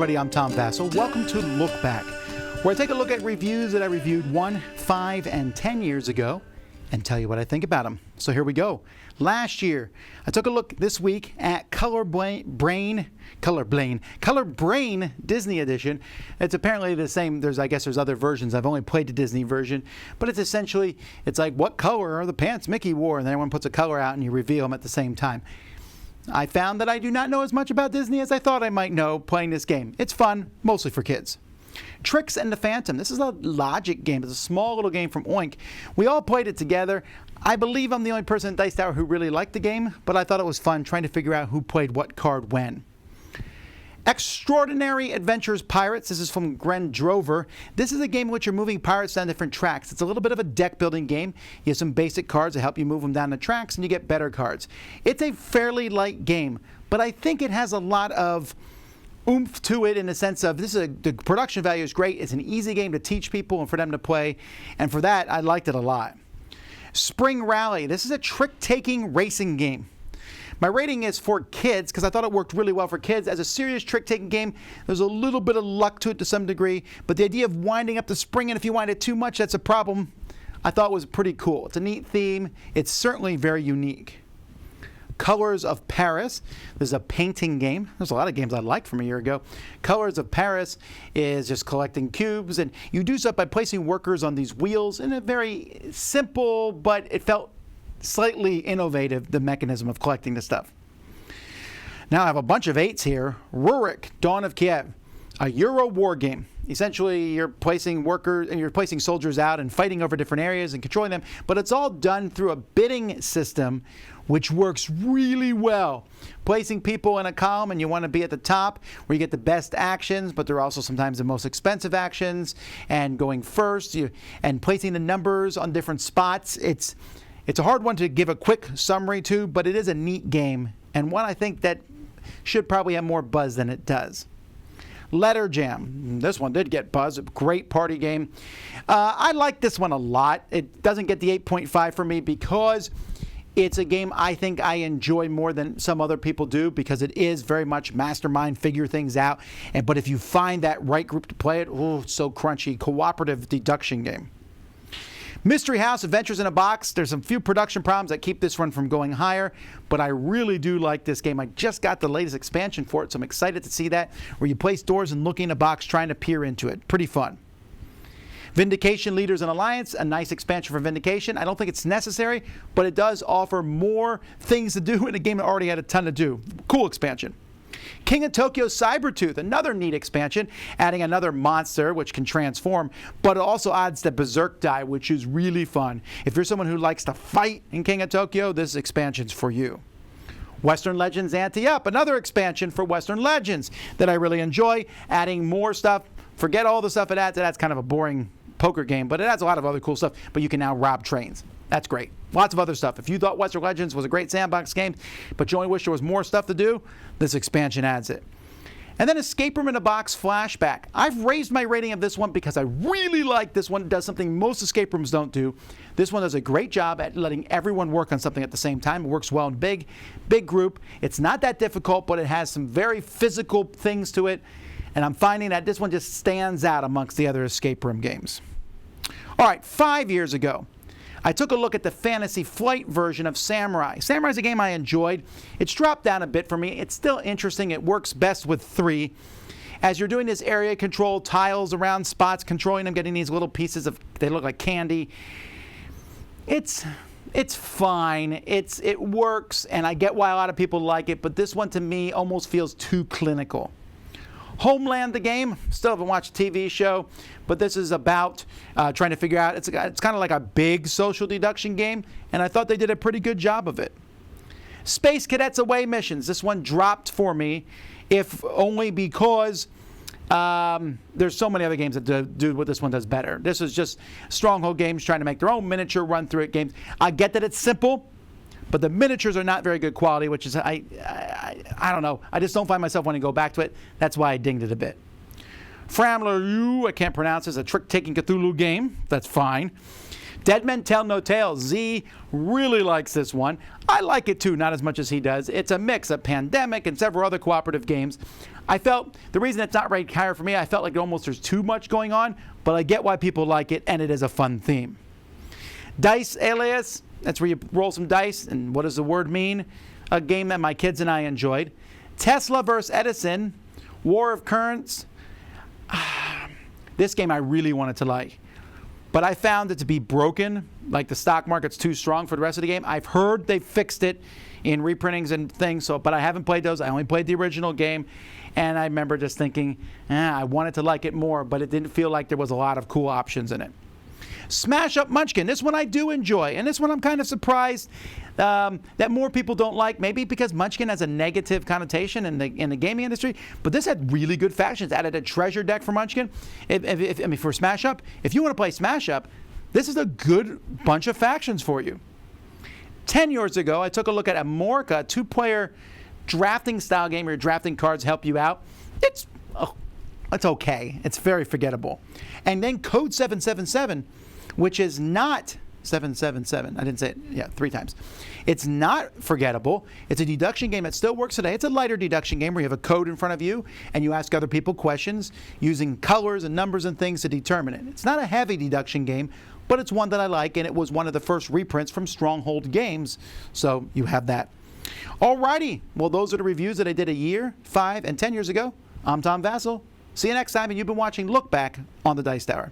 everybody, I'm Tom Vasel. Welcome to Look Back, where I take a look at reviews that I reviewed 1, 5, and 10 years ago and tell you what I think about them. So here we go. Last year, I took a look this week at Color Brain Disney Edition. It's apparently the same. I guess there's other versions. I've only played the Disney version, but it's essentially, it's like, what color are the pants Mickey wore? And then everyone puts a color out and you reveal them at the same time. I found that I do not know as much about Disney as I thought I might know playing this game. It's fun, mostly for kids. Tricks and the Phantom. This is a logic game. It's a small little game from Oink. We all played it together. I believe I'm the only person at Dice Tower who really liked the game, but I thought it was fun trying to figure out who played what card when. Extraordinary Adventures Pirates. This is from Gren Drover. This is a game in which you're moving pirates down different tracks. It's a little bit of a deck building game. You have some basic cards that help you move them down the tracks, and you get better cards. It's a fairly light game, but I think it has a lot of oomph to it in the sense of the production value is great. It's an easy game to teach people and for them to play, and for that, I liked it a lot. Spring Rally. This is a trick-taking racing game. My rating is for kids because I thought it worked really well for kids. As a serious trick-taking game, there's a little bit of luck to it to some degree, but the idea of winding up the spring, and if you wind it too much, that's a problem, I thought was pretty cool. It's a neat theme. It's certainly very unique. Colors of Paris. There's a painting game. There's a lot of games I liked from a year ago. Colors of Paris is just collecting cubes, and you do so by placing workers on these wheels in a very simple, but it felt slightly innovative, the mechanism of collecting the stuff. Now I have a bunch of 8s here. Rurik, Dawn of Kiev, a Euro war game. Essentially, you're placing workers and you're placing soldiers out and fighting over different areas and controlling them, but it's all done through a bidding system, which works really well. Placing people in a column, and you want to be at the top where you get the best actions, but they're also sometimes the most expensive actions, and going first, and placing the numbers on different spots. It's a hard one to give a quick summary to, but it is a neat game, and one I think that should probably have more buzz than it does. Letter Jam. This one did get buzz. A great party game. I like this one a lot. It doesn't get the 8.5 for me because it's a game I think I enjoy more than some other people do because it is very much mastermind, figure things out. But if you find that right group to play it, oh, it's so crunchy. Cooperative deduction game. Mystery House Adventures in a Box. There's some few production problems that keep this one from going higher, but I really do like this game. I just got the latest expansion for it, so I'm excited to see that, where you place doors and look in a box trying to peer into it. Pretty fun. Vindication Leaders and Alliance, a nice expansion for Vindication. I don't think it's necessary, but it does offer more things to do in a game that already had a ton to do. Cool expansion. King of Tokyo Cybertooth, another neat expansion, adding another monster which can transform, but it also adds the Berserk die, which is really fun. If you're someone who likes to fight in King of Tokyo, this expansion's for you. Western Legends Ante Up, another expansion for Western Legends that I really enjoy, adding more stuff. Forget all the stuff it adds. It adds kind of a boring poker game, but it adds a lot of other cool stuff, but you can now rob trains. That's great. Lots of other stuff. If you thought Western Legends was a great sandbox game, but you only wish there was more stuff to do, this expansion adds it. And then Escape Room in a Box Flashback. I've raised my rating of this one because I really like this one. It does something most escape rooms don't do. This one does a great job at letting everyone work on something at the same time. It works well in big group. It's not that difficult, but it has some very physical things to it. And I'm finding that this one just stands out amongst the other escape room games. All right, 5 years ago, I took a look at the Fantasy Flight version of Samurai. Samurai is a game I enjoyed. It's dropped down a bit for me. It's still interesting. It works best with 3. As you're doing this area control, tiles around spots, controlling them, getting these little pieces of, they look like candy. It's fine. It works, and I get why a lot of people like it, but this one to me almost feels too clinical. Homeland, the game, still haven't watched a TV show, but this is about trying to figure out, it's kind of like a big social deduction game, and I thought they did a pretty good job of it. Space Cadets Away Missions, this one dropped for me, if only because there's so many other games that do what this one does better. This is just Stronghold Games trying to make their own miniature run-through-it games. I get that it's simple, but the miniatures are not very good quality, which is, I don't know. I just don't find myself wanting to go back to it. That's why I dinged it a bit. Framler U, I can't pronounce, is a trick-taking Cthulhu game. That's fine. Dead Men Tell No Tales. Z really likes this one. I like it too, not as much as he does. It's a mix of Pandemic and several other cooperative games. I felt the reason it's not ranked higher for me, I felt like almost there's too much going on, but I get why people like it, and it is a fun theme. Dice Alias, that's where you roll some dice, and what does the word mean? A game that my kids and I enjoyed. Tesla vs. Edison, War of Currents. This game I really wanted to like, but I found it to be broken, like the stock market's too strong for the rest of the game. I've heard they fixed it in reprintings and things, but I haven't played those. I only played the original game, and I remember just thinking, I wanted to like it more, but it didn't feel like there was a lot of cool options in it. Smash Up Munchkin. This one I do enjoy, and this one I'm kind of surprised that more people don't like, maybe because Munchkin has a negative connotation in the gaming industry, but this had really good factions. Added a treasure deck for Munchkin. For Smash Up, if you want to play Smash Up, this is a good bunch of factions for you. 10 years ago, I took a look at Amorca, a two-player drafting style game where your drafting cards help you out. It's okay. It's very forgettable. And then Code 777, which is not 777. I didn't say it, 3 times. It's not forgettable. It's a deduction game that still works today. It's a lighter deduction game where you have a code in front of you and you ask other people questions using colors and numbers and things to determine it. It's not a heavy deduction game, but it's one that I like, and it was one of the first reprints from Stronghold Games, so you have that. Alrighty, well, those are the reviews that I did a year, 5, and 10 years ago. I'm Tom Vasel. See you next time, and you've been watching Look Back on the Dice Tower.